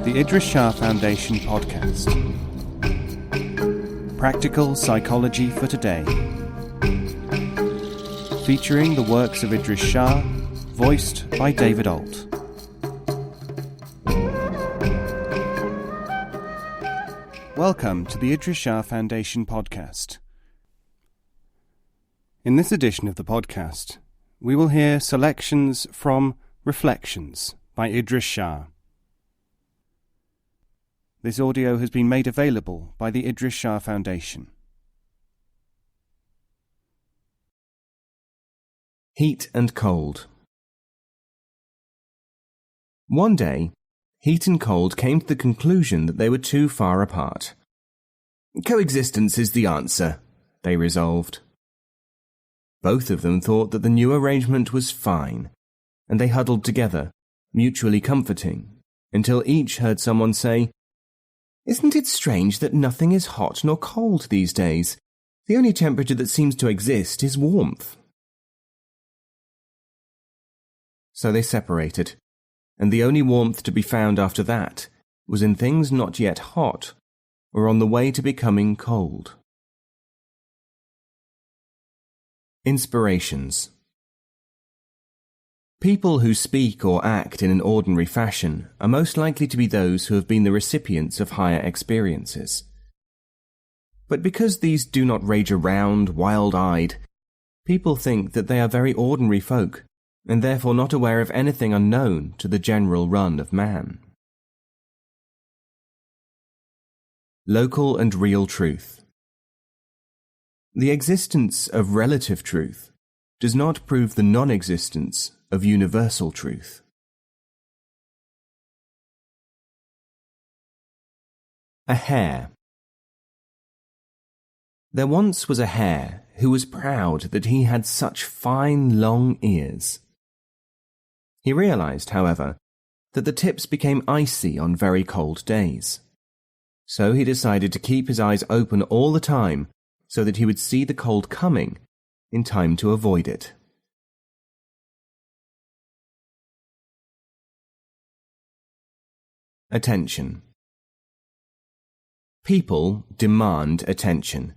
the Idries Shah Foundation podcast. Practical Psychology for Today. Featuring the works of Idries Shah, voiced by David Alt. Welcome to the Idries Shah Foundation podcast. In this edition of the podcast, we will hear selections from Reflections by Idries Shah. This audio has been made available by the Idries Shah Foundation. Heat and cold. One day, heat and cold came to the conclusion that they were too far apart. Coexistence is the answer, they resolved. Both of them thought that the new arrangement was fine, and they huddled together, mutually comforting, until each heard someone say, "Isn't it strange that nothing is hot nor cold these days? The only temperature that seems to exist is warmth." So they separated, and the only warmth to be found after that was in things not yet hot, or on the way to becoming cold. Inspirations. People who speak or act in an ordinary fashion are most likely to be those who have been the recipients of higher experiences. But because these do not rage around wild-eyed, people think that they are very ordinary folk, and therefore not aware of anything unknown to the general run of man. Local and real truth. The existence of relative truth does not prove the non-existence of universal truth. A hare. There once was a hare who was proud that he had such fine long ears. He realized, however, that the tips became icy on very cold days. So he decided to keep his eyes open all the time so that he would see the cold coming in time to avoid it. Attention. People demand attention.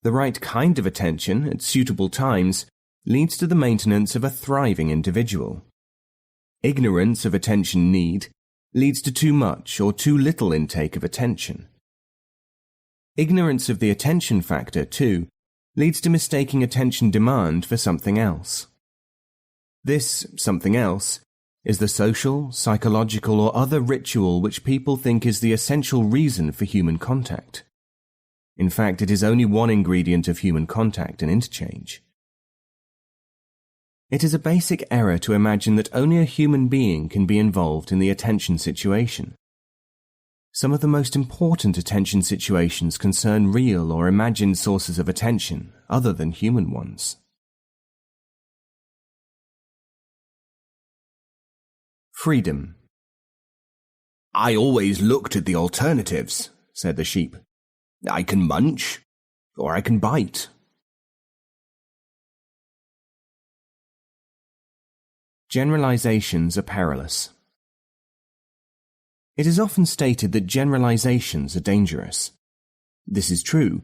The right kind of attention at suitable times leads to the maintenance of a thriving individual. Ignorance of attention need leads to too much or too little intake of attention. Ignorance of the attention factor, too, leads to mistaking attention demand for something else. This something else is the social, psychological, or other ritual which people think is the essential reason for human contact. In fact, it is only one ingredient of human contact and interchange. It is a basic error to imagine that only a human being can be involved in the attention situation. Some of the most important attention situations concern real or imagined sources of attention other than human ones. Freedom. "I always looked at the alternatives," said the sheep. "I can munch, or I can bite." Generalizations are perilous. It is often stated that generalizations are dangerous. This is true,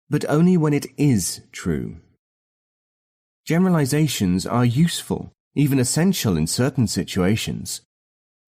but only when it is true. Generalizations are useful, even essential in certain situations,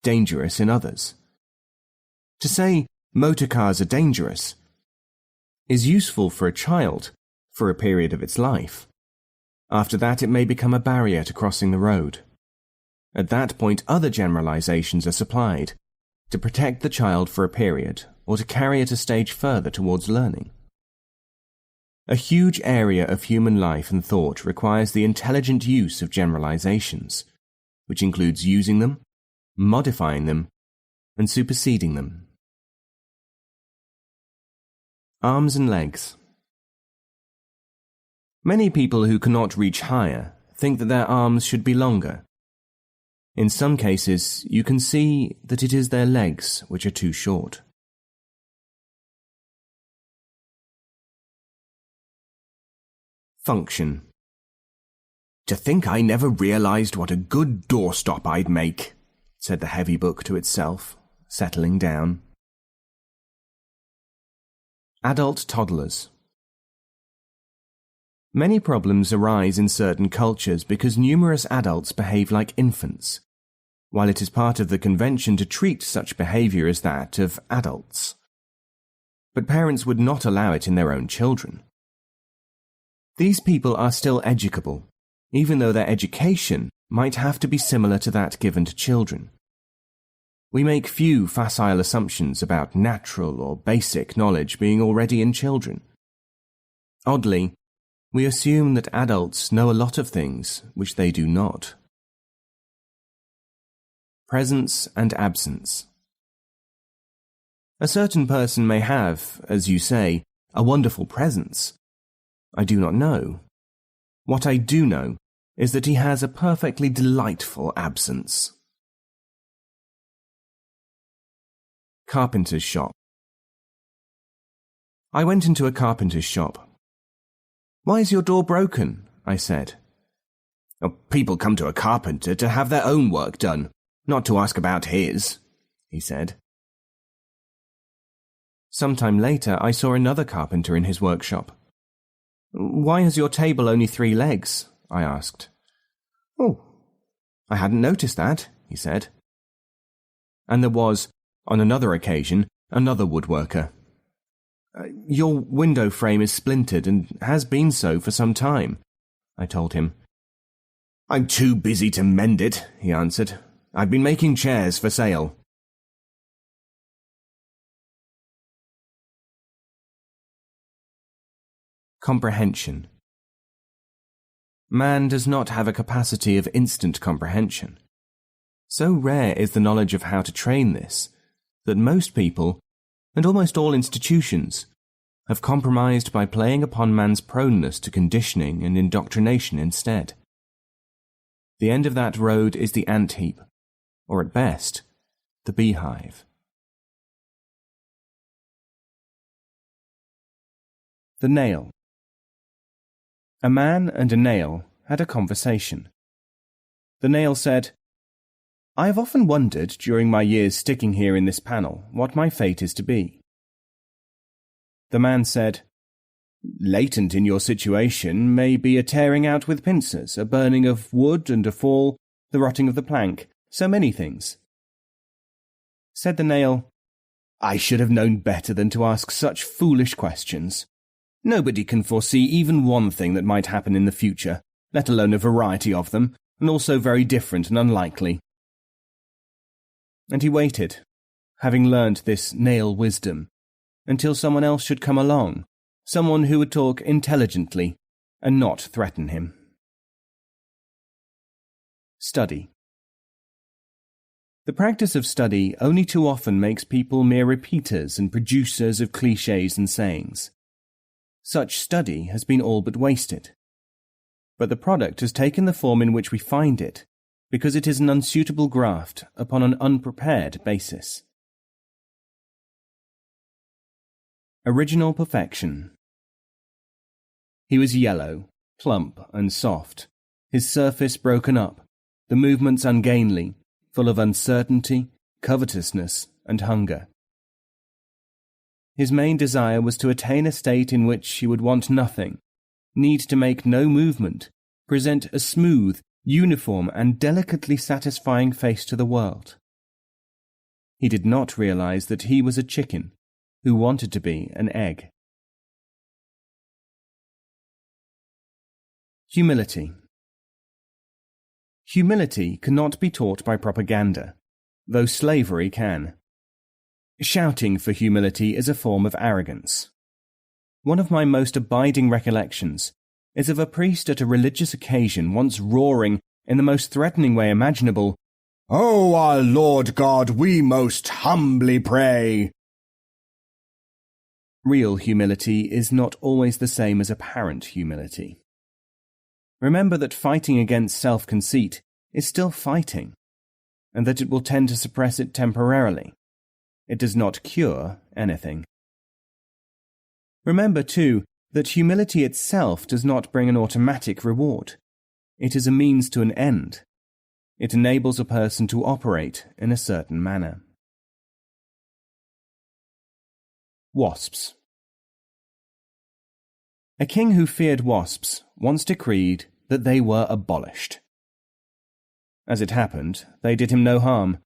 dangerous in others. To say motor cars are dangerous is useful for a child for a period of its life. After that, it may become a barrier to crossing the road. At that point, other generalizations are supplied to protect the child for a period or to carry it a stage further towards learning. A huge area of human life and thought requires the intelligent use of generalizations, which includes using them, modifying them, and superseding them. Arms and legs. Many people who cannot reach higher think that their arms should be longer. In some cases, you can see that it is their legs which are too short. Function. "To think I never realized what a good doorstop I'd make," said the heavy book to itself, settling down. Adult toddlers. Many problems arise in certain cultures because numerous adults behave like infants, while it is part of the convention to treat such behavior as that of adults. But parents would not allow it in their own children. These people are still educable, even though their education might have to be similar to that given to children. We make few facile assumptions about natural or basic knowledge being already in children. Oddly, we assume that adults know a lot of things which they do not. Presence and absence. A certain person may have, as you say, a wonderful presence. I do not know. What I do know is that he has a perfectly delightful absence. Carpenter's shop. I went into a carpenter's shop. "Why is your door broken?" I said. "Oh, people come to a carpenter to have their own work done, not to ask about his," he said. Some time later, I saw another carpenter in his workshop. "Why has your table only 3 legs?" I asked. "Oh, I hadn't noticed that," he said. And there was, on another occasion, another woodworker. "Your window frame is splintered and has been so for some time," I told him. "I'm too busy to mend it," he answered. "I've been making chairs for sale." Comprehension. Man does not have a capacity of instant comprehension. So rare is the knowledge of how to train this, that most people, and almost all institutions, have compromised by playing upon man's proneness to conditioning and indoctrination instead. The end of that road is the ant-heap, or at best, the beehive. The nail. A man and a nail had a conversation. The nail said, "I have often wondered during my years sticking here in this panel what my fate is to be." The man said, "Latent in your situation may be a tearing out with pincers, a burning of wood and a fall, the rotting of the plank, so many things." Said the nail, "I should have known better than to ask such foolish questions. Nobody can foresee even one thing that might happen in the future, let alone a variety of them, and also very different and unlikely." And he waited, having learnt this nail wisdom, until someone else should come along, someone who would talk intelligently and not threaten him. Study. The practice of study only too often makes people mere repeaters and producers of clichés and sayings. Such study has been all but wasted. But the product has taken the form in which we find it, because it is an unsuitable graft upon an unprepared basis. Original perfection. He was yellow, plump and soft, his surface broken up, the movements ungainly, full of uncertainty, covetousness, and hunger. His main desire was to attain a state in which he would want nothing, need to make no movement, present a smooth, uniform, and delicately satisfying face to the world. He did not realize that he was a chicken who wanted to be an egg. Humility. Humility cannot be taught by propaganda, though slavery can. Shouting for humility is a form of arrogance. One of my most abiding recollections is of a priest at a religious occasion once roaring, in the most threatening way imaginable, "Oh, our Lord God, we most humbly pray." Real humility is not always the same as apparent humility. Remember that fighting against self-conceit is still fighting, and that it will tend to suppress it temporarily. It does not cure anything. Remember, too, that humility itself does not bring an automatic reward. It is a means to an end. It enables a person to operate in a certain manner. Wasps. A king who feared wasps once decreed that they were abolished. As it happened, they did him no harm,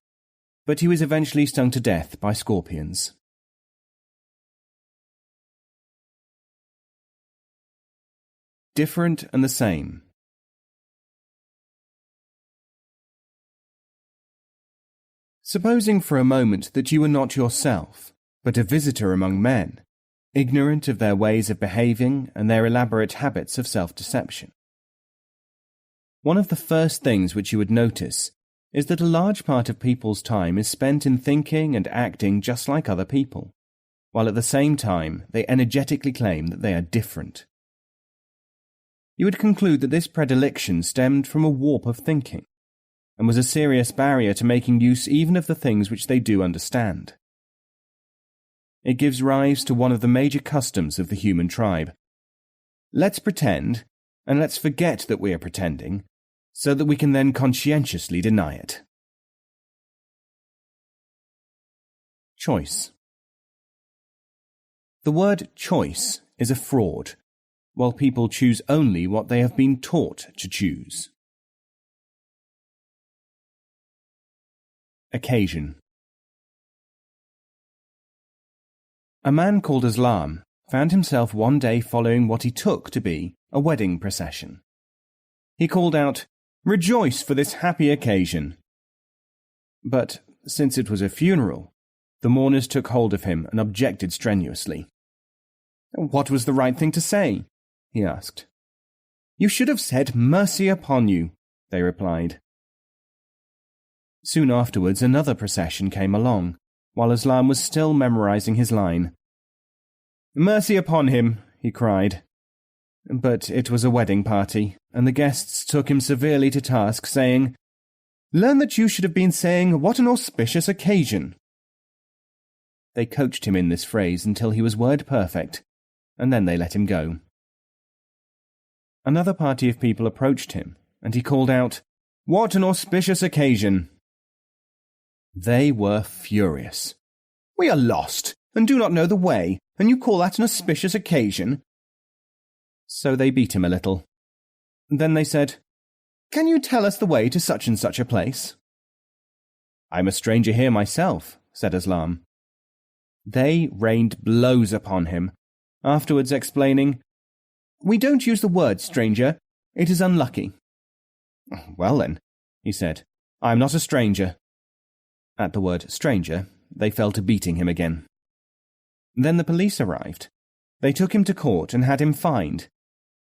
but he was eventually stung to death by scorpions. Different and the same. Supposing for a moment that you were not yourself, but a visitor among men, ignorant of their ways of behaving and their elaborate habits of self-deception. One of the first things which you would notice is that a large part of people's time is spent in thinking and acting just like other people, while at the same time they energetically claim that they are different. You would conclude that this predilection stemmed from a warp of thinking, and was a serious barrier to making use even of the things which they do understand. It gives rise to one of the major customs of the human tribe. Let's pretend, and let's forget that we are pretending, so that we can then conscientiously deny it. Choice. The word choice is a fraud, while people choose only what they have been taught to choose. Occasion. A man called Islam found himself one day following what he took to be a wedding procession. He called out, "Rejoice for this happy occasion!" But, since it was a funeral, the mourners took hold of him and objected strenuously. "What was the right thing to say?" he asked. "You should have said, 'Mercy upon you,'" they replied. Soon afterwards another procession came along, while Islam was still memorizing his line. "Mercy upon him," he cried. But it was a wedding party, and the guests took him severely to task, saying, "Learn that you should have been saying, 'What an auspicious occasion.'" They coached him in this phrase until he was word perfect, and then they let him go. Another party of people approached him, and he called out, "What an auspicious occasion!" They were furious. "We are lost, and do not know the way, and you call that an auspicious occasion?" So they beat him a little. Then they said, "Can you tell us the way to such and such a place?" "I'm a stranger here myself," said Islam. They rained blows upon him, afterwards explaining, "We don't use the word stranger. It is unlucky." "Well then," he said, "I'm not a stranger." At the word stranger, they fell to beating him again. Then the police arrived. They took him to court and had him fined,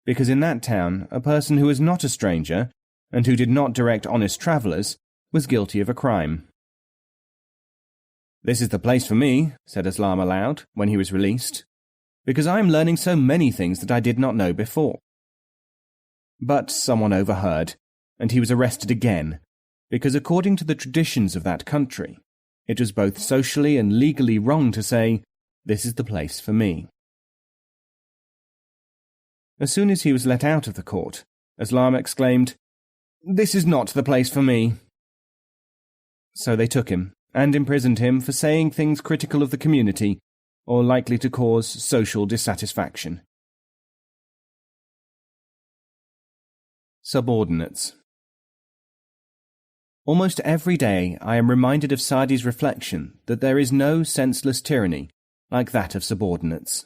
because in that town a person who was not a stranger, and who did not direct honest travellers, was guilty of a crime. "This is the place for me," said Islam aloud, when he was released, "because I am learning so many things that I did not know before." But someone overheard, and he was arrested again, because according to the traditions of that country, it was both socially and legally wrong to say, "This is the place for me." As soon as he was let out of the court, Islam exclaimed, "This is not the place for me." So they took him and imprisoned him for saying things critical of the community or likely to cause social dissatisfaction. Subordinates. Almost every day I am reminded of Sadi's reflection that there is no senseless tyranny like that of subordinates.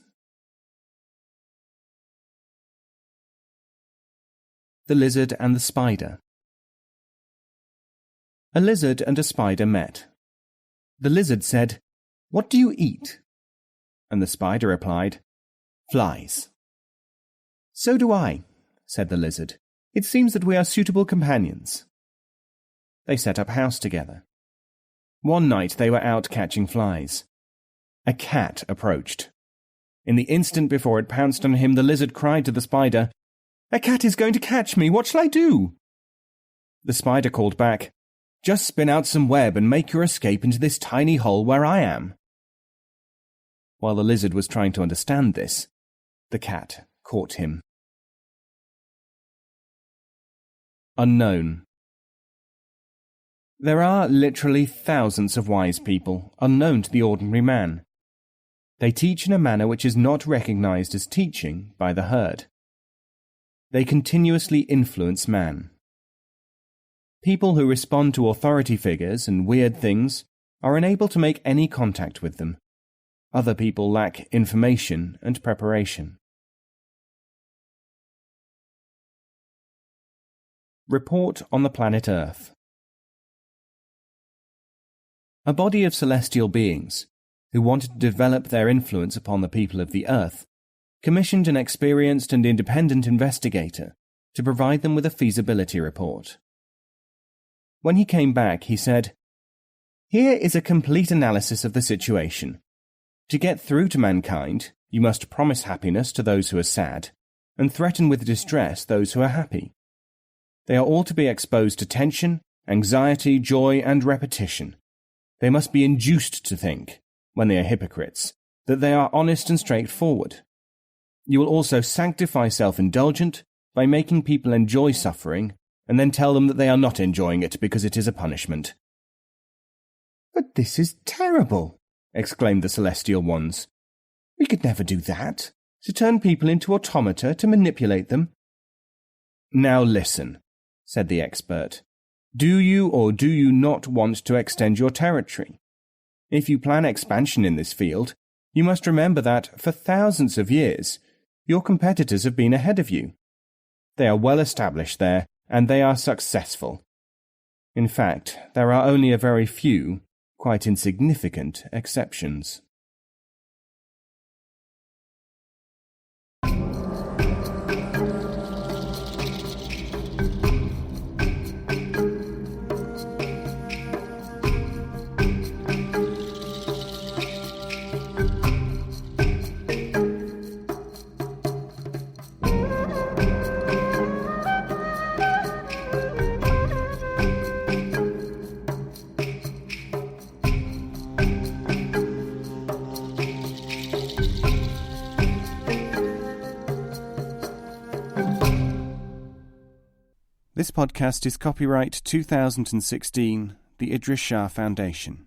The Lizard and the Spider. A lizard and a spider met. The lizard said, "What do you eat?" And the spider replied, "Flies." "So do I," said the lizard. "It seems that we are suitable companions." They set up house together. One night they were out catching flies. A cat approached. In the instant before it pounced on him, the lizard cried to the spider, "A cat is going to catch me, what shall I do?" The spider called back, "Just spin out some web and make your escape into this tiny hole where I am." While the lizard was trying to understand this, the cat caught him. Unknown. There are literally thousands of wise people unknown to the ordinary man. They teach in a manner which is not recognized as teaching by the herd. They continuously influence man. People who respond to authority figures and weird things are unable to make any contact with them. Other people lack information and preparation. Report on the planet Earth. A body of celestial beings, who wanted to develop their influence upon the people of the Earth, commissioned an experienced and independent investigator to provide them with a feasibility report. When he came back, he said, "Here is a complete analysis of the situation. To get through to mankind, you must promise happiness to those who are sad, and threaten with distress those who are happy. They are all to be exposed to tension, anxiety, joy, and repetition. They must be induced to think, when they are hypocrites, that they are honest and straightforward. You will also sanctify self-indulgent by making people enjoy suffering, and then tell them that they are not enjoying it because it is a punishment." "But this is terrible," exclaimed the celestial ones. "We could never do that, to turn people into automata to manipulate them." "Now listen," said the expert. "Do you or do you not want to extend your territory? If you plan expansion in this field, you must remember that, for thousands of years, your competitors have been ahead of you. They are well established there, and they are successful. In fact, there are only a very few, quite insignificant exceptions." This podcast is copyright 2016, the Idries Shah Foundation.